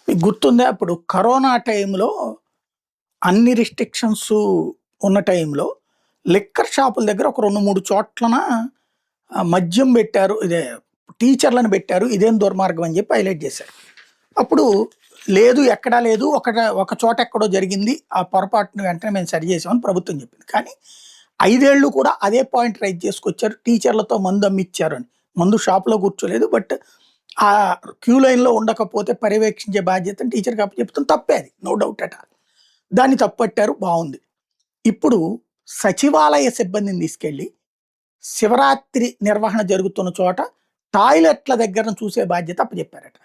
మీకు గుర్తుందా? అప్పుడు కరోనా టైంలో అన్ని రిస్ట్రిక్షన్స్ ఉన్న టైంలో లిక్కర్ షాపుల దగ్గర ఒక 2, 3 చోట్లన మద్యం పెట్టారు. టీచర్‌లని పెట్టారు. ఇదేం దుర్మార్గం అని చెప్పి హైలైట్ చేశారు. అప్పుడు లేదు, ఎక్కడా లేదు. ఒక చోట ఎక్కడో జరిగింది. ఆ పొరపాటుని వెంటనే మేము సరి చేసామని ప్రభుత్వం చెప్పింది. కానీ 5 ఏళ్ళు కూడా అదే పాయింట్ రైజ్ చేసుకొచ్చారు. టీచర్‌లతో మందు అమ్మిచ్చారు అని. మందు షాప్‌లో కూర్చోలేదు. బట్ ఆ క్యూ లైన్‌లో ఉండకపోతే పర్యవేక్షించే బాధ్యతను టీచర్‌కి అప్పచెప్పడం తప్పే అది. No doubt at all. దాన్ని తప్పుపట్టారు, బావుంది. ఇప్పుడు సచివాలయ సిబ్బందిని తీసుకెళ్ళి శివరాత్రి నిర్వహణ జరుగుతున్న చోట టాయిలెట్ల దగ్గరన చూసే బాధ్యత అప్పచెప్పారట.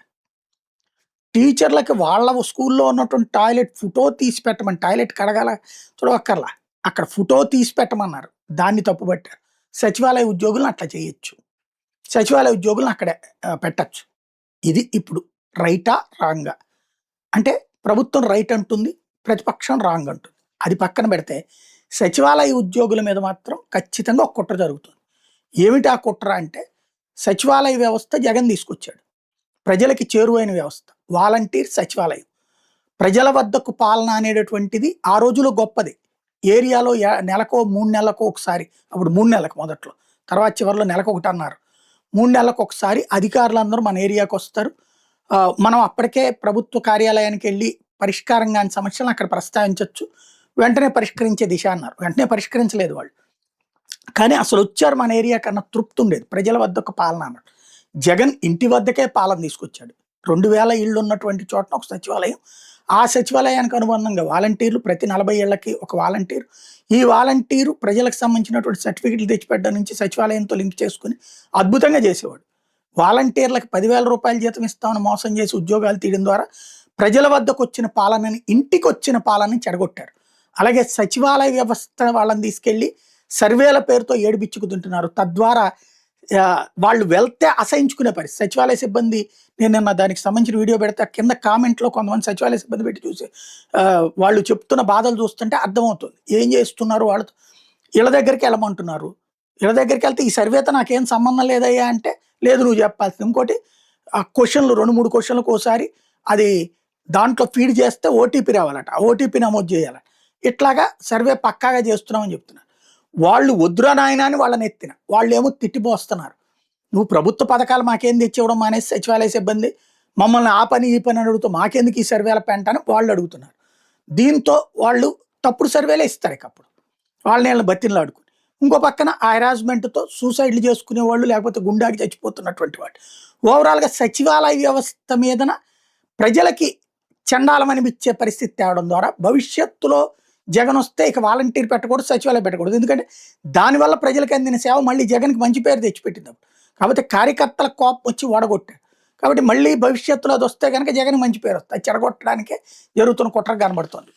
టీచర్లకి వాళ్ళ స్కూల్లో ఉన్నటువంటి టాయిలెట్ ఫోటో తీసి పెట్టమని, టాయిలెట్ కడగాల తుడవక్కర్లా. అక్కడ ఫోటో తీసి పెట్టమన్నారు. దాన్ని తప్పుపట్టారు. సచివాలయ ఉద్యోగులను అట్లా చేయొచ్చు. సచివాలయ ఉద్యోగులను అక్కడ పెట్టొచ్చు. ఇది ఇప్పుడు రైటా? రాంగా? అంటే ప్రభుత్వం రైట్ అంటుంది. ప్రతిపక్షం రాంగ్ అంటుంది. అది పక్కన పెడితే సచివాలయ ఉద్యోగుల మీద మాత్రం ఖచ్చితంగా ఒక కుట్ర జరుగుతుంది. ఏమిటి ఆ కుట్ర అంటే, సచివాలయ వ్యవస్థ జగన్ తీసుకొచ్చాడు. ప్రజలకి చేరువైన వ్యవస్థ. వాలంటీర్ సచివాలయం. ప్రజల వద్దకు పాలన అనేటటువంటిది ఆ రోజుల్లో గొప్పది. ఏరియాలో నెలకో 3 నెలలకో ఒకసారి, అప్పుడు 3 నెలలకు మొదట్లో, తర్వాత చివరిలో నెలకొకటి అన్నారు. 3 నెలలకు ఒకసారి అధికారులందరూ మన ఏరియాకి వస్తారు. మనం అప్పటికే ప్రభుత్వ కార్యాలయానికి వెళ్ళి పరిష్కారం కాని సమస్యలను అక్కడ ప్రస్తావించొచ్చు. వెంటనే పరిష్కరించే దిశ అన్నారు. వెంటనే పరిష్కరించలేదు వాళ్ళు. కానీ అసలు వచ్చారు మన ఏరియా కన్నా తృప్తి ఉండేది. ప్రజల వద్దకు పాలన అన్నాడు. జగన్ ఇంటి వద్దకే పాలన తీసుకొచ్చాడు. 2000 ఇళ్ళు ఉన్నటువంటి చోటన ఒక సచివాలయం. ఆ సచివాలయానికి అనుబంధంగా వాలంటీర్లు, ప్రతి 40 ఏళ్లకి ఒక వాలంటీర్. ఈ వాలంటీరు ప్రజలకు సంబంధించినటువంటి సర్టిఫికెట్లు తెచ్చిపెట్టడం నుంచి సచివాలయంతో లింక్ చేసుకుని అద్భుతంగా చేసేవాడు. వాలంటీర్లకు 10,000 జీతం ఇస్తామని మోసం చేసి ఉద్యోగాలు తీయడం ద్వారా ప్రజల వద్దకు వచ్చిన పాలనని, ఇంటికి వచ్చిన పాలనని చెడగొట్టారు. అలాగే సచివాలయ వ్యవస్థ వాళ్ళని తీసుకెళ్ళి సర్వేల పేరుతో ఏడిపించుకుతుంటున్నారు. తద్వారా వాళ్ళు వెళ్తే అసహించుకునే పరిస్థితి. సచివాలయ సిబ్బంది, నేను నిన్న దానికి సంబంధించిన వీడియో పెడితే కింద కామెంట్‌లో కొంతమంది సచివాలయ సిబ్బంది పెట్టి చూసి వాళ్ళు చెప్తున్న బాధలు చూస్తుంటే అర్థమవుతుంది. ఏం చేస్తున్నారు వాళ్ళతో. ఇళ్ళ దగ్గరికి వెళ్ళమంటున్నారు. ఇళ్ళ దగ్గరికెళ్తే ఈ సర్వేతో నాకేం సంబంధం లేదయ్యా అంటే, లేదు నువ్వు చెప్పాల్సింది. ఇంకోటి క్వెషన్‌లు 2, 3 క్వెషన్‌లకోసారి అది దాంట్లో ఫీడ్ చేస్తే ఓటీపీ రావాలట. ఆ ఓటీపీ నమోదు చేయాలట. ఇట్లాగా సర్వే పక్కాగా చేస్తున్నామని చెప్తున్నారు. వాళ్ళు వద్దురా నాయనా అని వాళ్ళని ఎత్తిన. వాళ్ళేమో తిట్టిపోస్తున్నారు. నువ్వు ప్రభుత్వ పథకాలు మాకేం తెచ్చివ్వడం మానేసి సచివాలయ సిబ్బంది మమ్మల్ని ఆ పని, ఈ పని అని అడుగుతూ మాకెందుకు ఈ సర్వేల పెంట అని వాళ్ళు అడుగుతున్నారు. దీంతో వాళ్ళు తప్పుడు సర్వేలే ఇస్తారు ఇకప్పుడు. వాళ్ళని వీళ్ళని బతిమలాడుకుని. ఇంకో పక్కన ఆ హెరాస్మెంట్‌తో సూసైడ్‌లు చేసుకునేవాళ్ళు, లేకపోతే గుండాకి చచ్చిపోతున్నటువంటి వాళ్ళు. ఓవరాల్‌గా సచివాలయ వ్యవస్థ మీదన ప్రజలకి చండాలం అనిపించే పరిస్థితి తేవడం ద్వారా భవిష్యత్తులో జగనొస్తే ఇక వాలంటీర్ పెట్టకూడదు, సచివాలయం పెట్టకూడదు. ఎందుకంటే దానివల్ల ప్రజలకు అందిన సేవ మళ్ళీ జగన్‌కి మంచి పేరు తెచ్చిపెట్టింది అప్పుడు. కాకపోతే కార్యకర్తల కోపం వచ్చి ఓడగొట్టాడు. కాబట్టి మళ్ళీ భవిష్యత్తులో అదొస్తే గనక జగన్‌కి మంచి పేరొస్తది. అది చెడగొట్టడానికే జరుగుతున్న కుట్ర కనబడుతోంది.